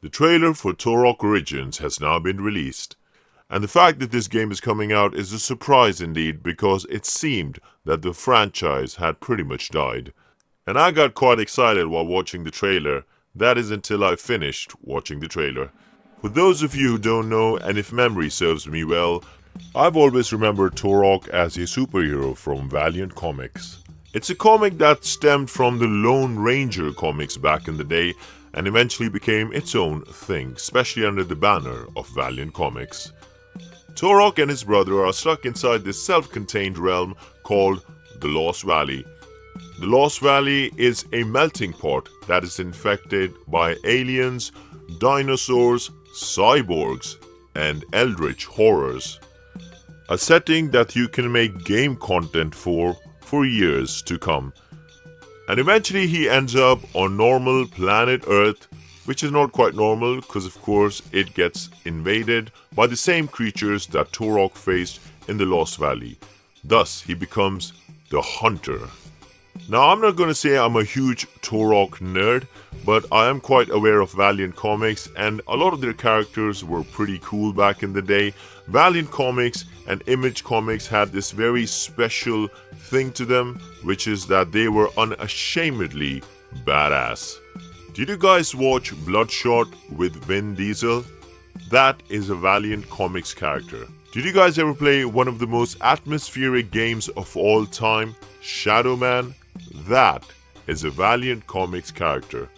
The trailer for Turok Origins has now been released, and the fact that this game is coming out is a surprise indeed because it seemed that the franchise had pretty much died. And I got quite excited while watching the trailer, that is until I finished watching the trailer. For those of you who don't know, and if memory serves me well, I've always remembered Turok as a superhero from Valiant Comics. It's a comic that stemmed from the Lone Ranger comics back in the day and eventually became its own thing, especially under the banner of Valiant Comics. Turok and his brother are stuck inside this self-contained realm called the Lost Valley. The Lost Valley is a melting pot that is infected by aliens, dinosaurs, cyborgs, and eldritch horrors. A setting that you can make game content for years to come. And eventually he ends up on normal planet Earth, which is not quite normal because of course it gets invaded by the same creatures that Turok faced in the Lost Valley. Thus he becomes the Hunter. Now I'm not going to say I'm a huge Turok nerd, but I am quite aware of Valiant Comics and a lot of their characters were pretty cool back in the day. Valiant Comics and Image Comics had this very special thing to them, which is that they were unashamedly badass. Did you guys watch Bloodshot with Vin Diesel? That is a Valiant Comics character. Did you guys ever play one of the most atmospheric games of all time, Shadow Man? That is a Valiant Comics character.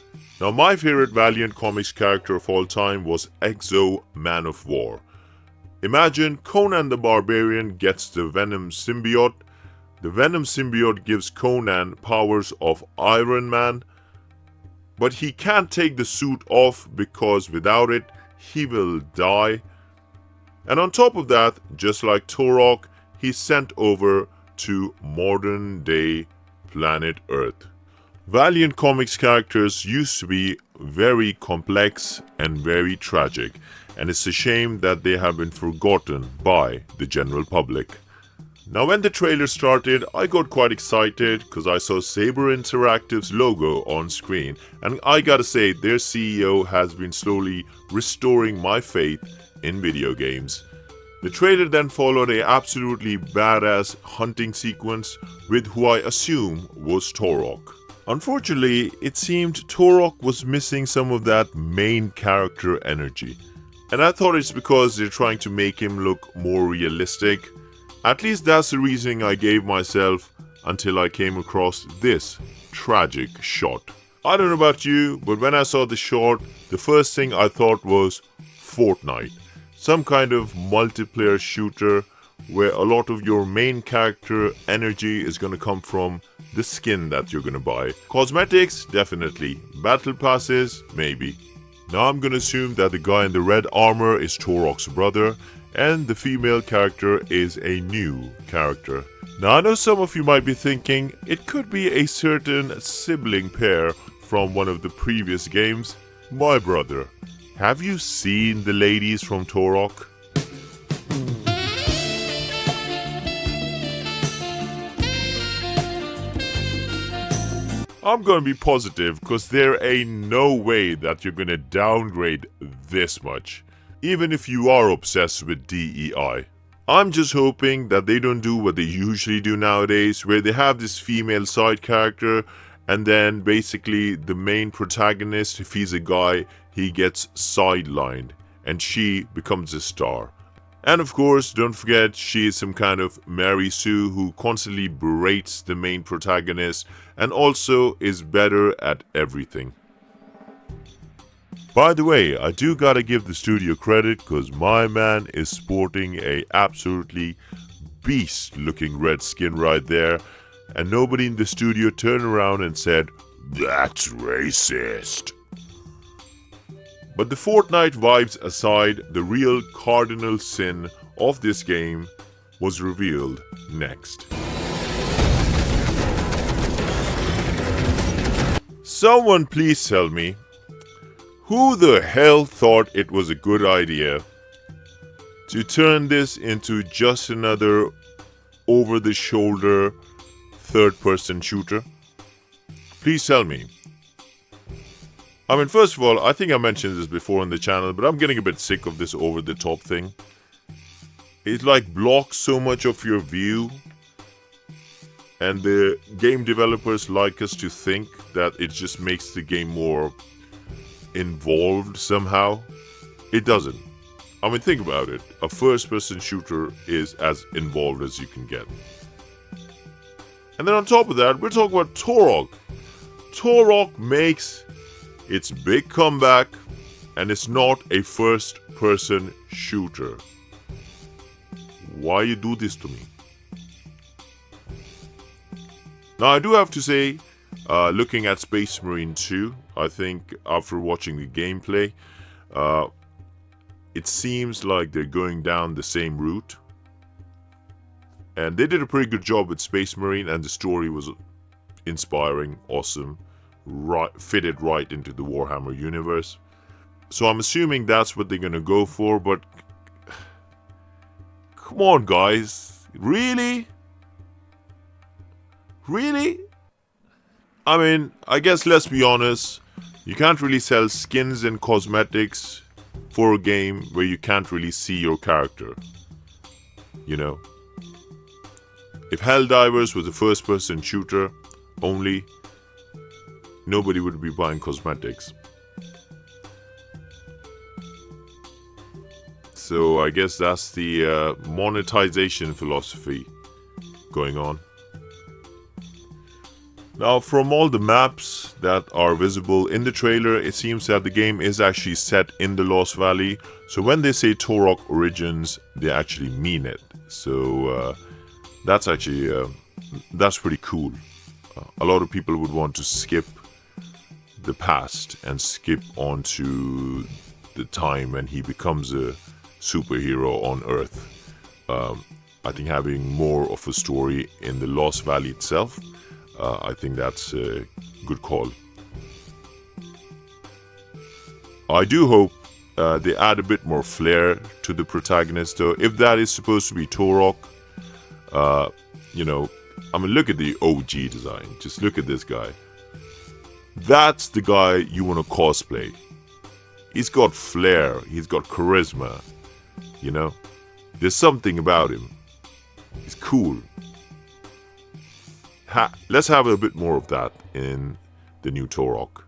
Now my favorite Valiant Comics character of all time was Exo Man of War. Imagine Conan the Barbarian gets the Venom symbiote. The Venom symbiote gives Conan powers of Iron Man, but he can't take the suit off because without it, he will die. And on top of that, just like Turok, he's sent over to modern day planet Earth. Valiant Comics characters used to be very complex and very tragic, and it's a shame that they have been forgotten by the general public. Now when the trailer started, I got quite excited because I saw Saber Interactive's logo on screen, and I gotta say their CEO has been slowly restoring my faith in video games. The trailer then followed a absolutely badass hunting sequence with who I assume was Turok. Unfortunately, it seemed Turok was missing some of that main character energy. And I thought it's because they're trying to make him look more realistic. At least that's the reasoning I gave myself until I came across this tragic shot. I don't know about you, but when I saw the shot, the first thing I thought was Fortnite. Some kind of multiplayer shooter where a lot of your main character energy is gonna come from the skin that you're gonna buy. Cosmetics, definitely. Battle passes, maybe. Now I'm gonna assume that the guy in the red armor is Turok's brother, and the female character is a new character. Now I know some of you might be thinking it could be a certain sibling pair from one of the previous games. My brother, have you seen the ladies from Turok? I'm gonna be positive because there ain't no way that you're gonna downgrade this much, even if you are obsessed with DEI. I'm just hoping that they don't do what they usually do nowadays, where they have this female side character and then basically the main protagonist, if he's a guy, he gets sidelined and she becomes a star. And of course, don't forget, she is some kind of Mary Sue who constantly berates the main protagonist and also is better at everything. By the way, I do gotta give the studio credit because my man is sporting a absolutely beast looking red skin right there, and nobody in the studio turned around and said, "That's racist." But the Fortnite vibes aside, the real cardinal sin of this game was revealed next. Someone please tell me, who the hell thought it was a good idea to turn this into just another over-the-shoulder third-person shooter? Please tell me. I mean, first of all, I think I mentioned this before on the channel, but I'm getting a bit sick of this over-the-top thing. It like blocks so much of your view, and the game developers like us to think that it just makes the game more involved somehow. It doesn't. I mean, think about it. A first-person shooter is as involved as you can get. And then on top of that, we're talking about Turok. Turok makes its big comeback, and it's not a first-person shooter. Why you do this to me? Now, I do have to say, looking at Space Marine 2, I think after watching the gameplay, it seems like they're going down the same route. And they did a pretty good job with Space Marine, and the story was inspiring, awesome, fitted right into the Warhammer universe. So I'm assuming that's what they're going to go for, but come on, guys. Really? Really? I mean, I guess let's be honest. You can't really sell skins and cosmetics for a game where you can't really see your character. You know? If Helldivers was a first-person shooter only, nobody would be buying cosmetics. So I guess that's the monetization philosophy going on. Now, from all the maps that are visible in the trailer, it seems that the game is actually set in the Lost Valley. So when they say Turok Origins, they actually mean it. So that's actually, that's pretty cool. A lot of people would want to skip the past and skip onto the time when he becomes a superhero on Earth. I think having more of a story in the Lost Valley itself, I think that's a good call. I do hope they add a bit more flair to the protagonist, though. If that is supposed to be Turok, you know, I mean, look at the OG design. Just look at this guy. That's the guy you want to cosplay. He's got flair. He's got charisma. You know, there's something about him. He's cool. Let's have a bit more of that in the new Turok.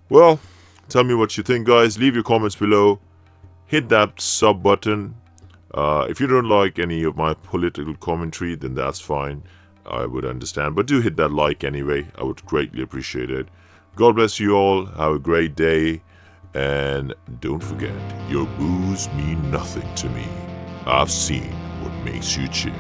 Well, tell me what you think, guys. Leave your comments below. Hit that sub button. If you don't like any of my political commentary, then that's fine. I would understand. But do hit that like anyway. I would greatly appreciate it. God bless you all. Have a great day. And don't forget, your boos mean nothing to me. I've seen what makes you cheer.